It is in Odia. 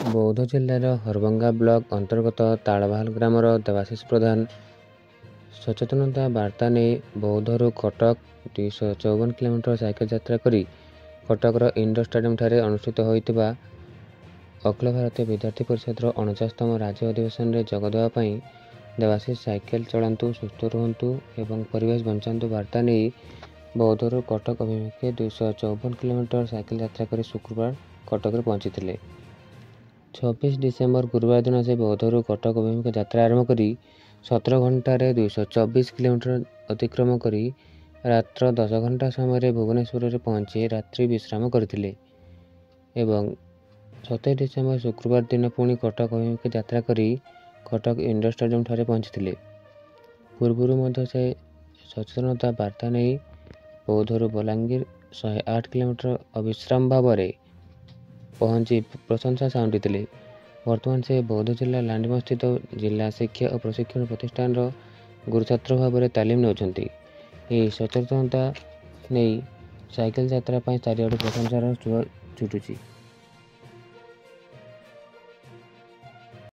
ବୌଦ୍ଧ ଜିଲ୍ଲାର ହରଭଙ୍ଗା ବ୍ଲକ ଅନ୍ତର୍ଗତ ତାଳବାହାଲ ଗ୍ରାମର ଦେବାଶିଷ ପ୍ରଧାନ ସଚେତନତା ବାର୍ତ୍ତା ନେଇ ବୌଦ୍ଧରୁ କଟକ 254 କିଲୋମିଟର ସାଇକେଲ ଯାତ୍ରା କରି କଟକର ଇଣ୍ଡୋର ଷ୍ଟାଡିୟମଠାରେ ଅନୁଷ୍ଠିତ ହୋଇଥିବା ଅଖିଳ ଭାରତୀୟ ବିଦ୍ୟାର୍ଥୀ ପରିଷଦର 49ତମ ରାଜ୍ୟ ଅଧିବେଶନରେ ଯୋଗ ଦେବା ପାଇଁ ଦେବାଶିଷ ସାଇକେଲ ଚଳାନ୍ତୁ, ସୁସ୍ଥ ରୁହନ୍ତୁ ଏବଂ ପରିବେଶ ବଞ୍ଚାନ୍ତୁ ବାର୍ତ୍ତା ନେଇ ବୌଦ୍ଧରୁ କଟକ ଅଭିମୁଖେ 254 କିଲୋମିଟର ସାଇକେଲ ଯାତ୍ରା କରି ଶୁକ୍ରବାର କଟକରେ ପହଞ୍ଚିଥିଲେ। 26 ଡିସେମ୍ବର ଗୁରୁବାର ଦିନ ସେ ବୌଦ୍ଧରୁ କଟକ ଅଭିମୁଖେ ଯାତ୍ରା ଆରମ୍ଭ କରି 17 ଘଣ୍ଟାରେ 224 କିଲୋମିଟର ଅତିକ୍ରମ କରି ରାତ୍ର 10 ଘଣ୍ଟା ସମୟରେ ଭୁବନେଶ୍ୱରରେ ପହଞ୍ଚି ରାତ୍ରି ବିଶ୍ରାମ କରିଥିଲେ ଏବଂ 27 ଡିସେମ୍ବର ଶୁକ୍ରବାର ଦିନ ପୁଣି କଟକ ଅଭିମୁଖେ ଯାତ୍ରା କରି କଟକ ଇଣ୍ଡୋର ଷ୍ଟାଡିୟମଠାରେ ପହଞ୍ଚିଥିଲେ। ପୂର୍ବରୁ ମଧ୍ୟ ସେ ସଚେତନତା ବାର୍ତ୍ତା ନେଇ ବୌଦ୍ଧରୁ ବଲାଙ୍ଗୀର 108 କିଲୋମିଟର ଅବିଶ୍ରାମ ଭାବରେ ପହଞ୍ଚି ପ୍ରଶଂସା ସାଉଣ୍ଟିଥିଲେ। ବର୍ତ୍ତମାନ ସେ ବୌଦ୍ଧ ଜିଲ୍ଲା ଲାଣ୍ଡିମସ୍ଥିତ ଜିଲ୍ଲା ଶିକ୍ଷା ଓ ପ୍ରଶିକ୍ଷଣ ପ୍ରତିଷ୍ଠାନର ଗୁରୁଛାତ୍ର ଭାବରେ ତାଲିମ ନେଉଛନ୍ତି। ଏହି ସଚେତନତା ନେଇ ସାଇକେଲ ଯାତ୍ରା ପାଇଁ ଚାରିଆଡ଼ୁ ପ୍ରଶଂସାର ସୁଅ ଛୁଟୁଛି।